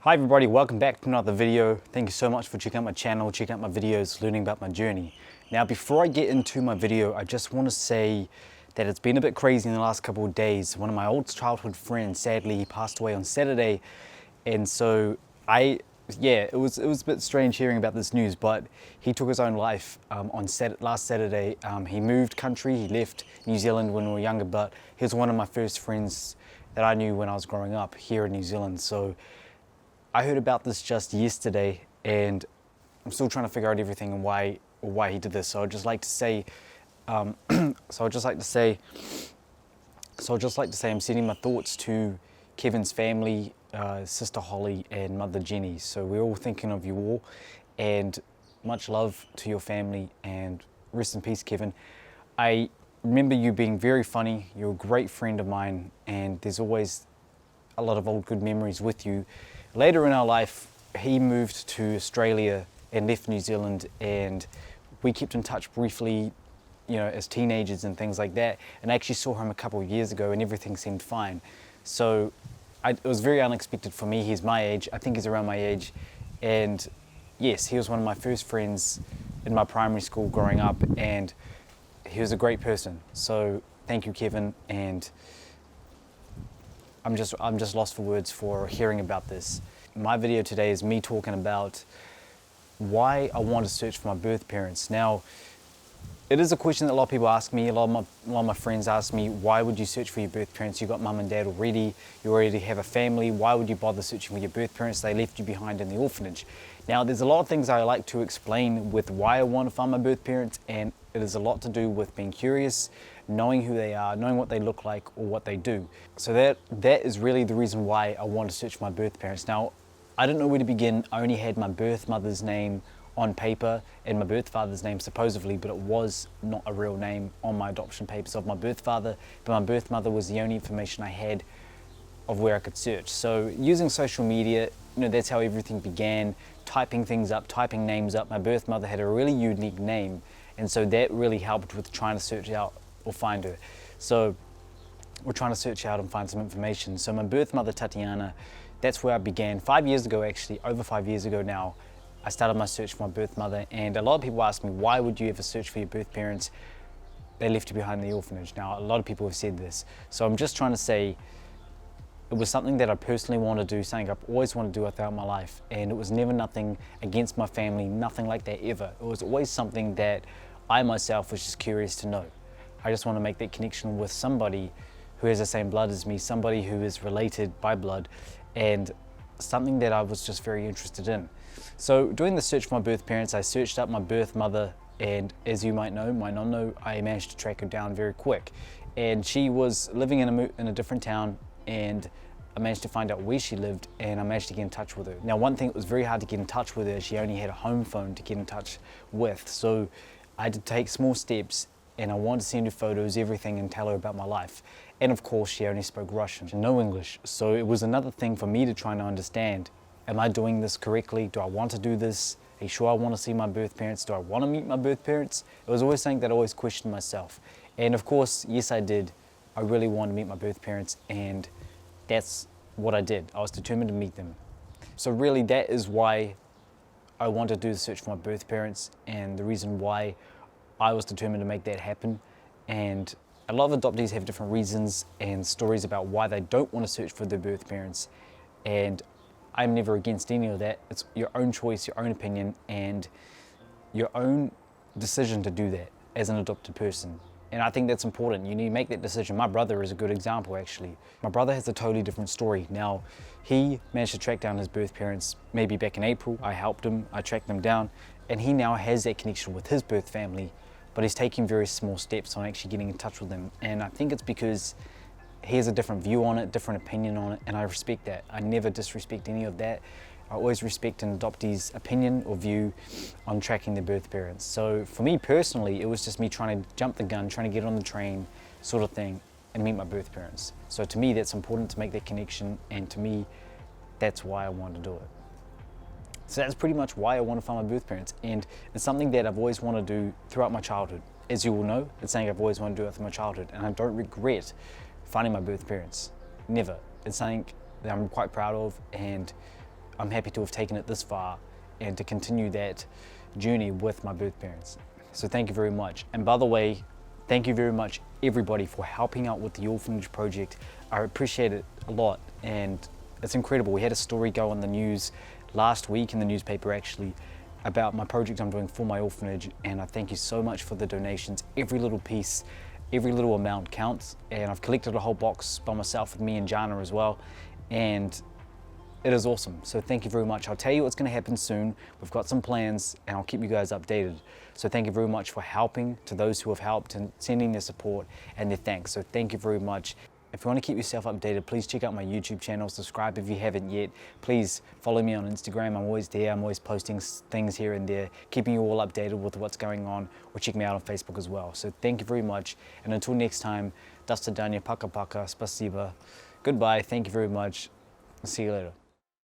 Hi everybody, welcome back to another video. Thank you so much for checking out my channel, checking out my videos, learning about my journey. Now before I get into my video, I just want to say that it's been a bit crazy in the last couple of days. One of my old childhood friends, sadly, he passed away on Saturday. And so it was a bit strange hearing about this news, but he took his own life last Saturday. He moved country, he left New Zealand when we were younger, but he was one of my first friends that I knew when I was growing up here in New Zealand. So I heard about this just yesterday, and I'm still trying to figure out everything and why he did this. So I'd just like to say, I'm sending my thoughts to Kevin's family, sister Holly and mother Jenny. So we're all thinking of you all, and much love to your family, and rest in peace, Kevin. I remember you being very funny. You're a great friend of mine, and there's always a lot of old good memories with you. Later in our life, he moved to Australia and left New Zealand, and we kept in touch briefly, as teenagers and things like that. And I actually saw him a couple of years ago and everything seemed fine. So it was very unexpected for me. He's my age, I think he's around my age. And yes, he was one of my first friends in my primary school growing up, and he was a great person. So thank you, Kevin, and I'm just lost for words for hearing about this. My video today is me talking about why I want to search for my birth parents. Now, it is a question that a lot of people ask me, a lot of my friends ask me, why would you search for your birth parents? You've got mum and dad already, you already have a family, why would you bother searching for your birth parents? They left you behind in the orphanage. Now, there's a lot of things I like to explain with why I want to find my birth parents, and it is a lot to do with being curious, knowing who they are, knowing what they look like or what they do. So that is really the reason why I want to search for my birth parents. Now, I didn't know where to begin. I only had my birth mother's name on paper and my birth father's name supposedly, but it was not a real name on my adoption papers of my birth father, but my birth mother was the only information I had of where I could search. So using social media, that's how everything began, typing things up, typing names up. My birth mother had a really unique name, and so that really helped with trying to search out or find her. So we're trying to search out and find some information. So my birth mother, Tatiana, that's where I began 5 years ago, actually, over 5 years ago now. I started my search for my birth mother, and a lot of people ask me, why would you ever search for your birth parents? They left you behind in the orphanage. Now, a lot of people have said this. So I'm just trying to say, it was something that I personally want to do, something I've always wanted to do throughout my life, and it was never nothing against my family, nothing like that ever. It was always something that I myself was just curious to know. I just want to make that connection with somebody who has the same blood as me, somebody who is related by blood, and something that I was just very interested in. So doing the search for my birth parents, I searched up my birth mother, and as you might not know, I managed to track her down very quick. And she was living in a different town, and I managed to find out where she lived, and I managed to get in touch with her. Now, one thing that was very hard to get in touch with her, she only had a home phone to get in touch with. So I had to take small steps, and I wanted to send her photos, everything, and tell her about my life. And of course, she only spoke Russian, no English. So it was another thing for me to try and understand. Am I doing this correctly? Do I want to do this? Are you sure I want to see my birth parents? Do I want to meet my birth parents? It was always something that I always questioned myself. And of course, yes, I did. I really wanted to meet my birth parents, and that's what I did. I was determined to meet them. So really, that is why I wanted to do the search for my birth parents, and the reason why I was determined to make that happen. And a lot of adoptees have different reasons and stories about why they don't want to search for their birth parents, and I'm never against any of that. It's your own choice, your own opinion, and your own decision to do that as an adopted person. And I think that's important. You need to make that decision. My brother is a good example, actually. My brother has a totally different story. Now, he managed to track down his birth parents maybe back in April. I helped him, I tracked them down, and he now has that connection with his birth family, but he's taking very small steps on actually getting in touch with them. And I think it's because he has a different view on it, different opinion on it, and I respect that. I never disrespect any of that. I always respect an adoptee's opinion or view on tracking their birth parents. So for me personally, it was just me trying to jump the gun, trying to get on the train sort of thing and meet my birth parents. So to me, that's important to make that connection, and to me, that's why I wanted to do it. So that's pretty much why I want to find my birth parents, and it's something that I've always wanted to do throughout my childhood. As you all know, it's something I've always wanted to do throughout my childhood, and I don't regret finding my birth parents. Never. It's something that I'm quite proud of, and I'm happy to have taken it this far and to continue that journey with my birth parents. So thank you very much. And by the way, thank you very much everybody for helping out with the orphanage project. I appreciate it a lot, and it's incredible. We had a story go on the news last week, in the newspaper actually, about my project I'm doing for my orphanage, and I thank you so much for the donations. Every little piece, every little amount counts, and I've collected a whole box by myself with me and Jana as well, and it is awesome. So thank you very much. I'll tell you what's going to happen soon. We've got some plans and I'll keep you guys updated. So thank you very much for helping, to those who have helped and sending their support and their thanks. So thank you very much. If you want to keep yourself updated, please check out my YouTube channel, subscribe if you haven't yet. Please follow me on Instagram. I'm always there. I'm always posting things here and there, keeping you all updated with what's going on, or check me out on Facebook as well. So thank you very much. And until next time, Dasta Danya Paka Paka Spasiba. Goodbye. Thank you very much. See you later.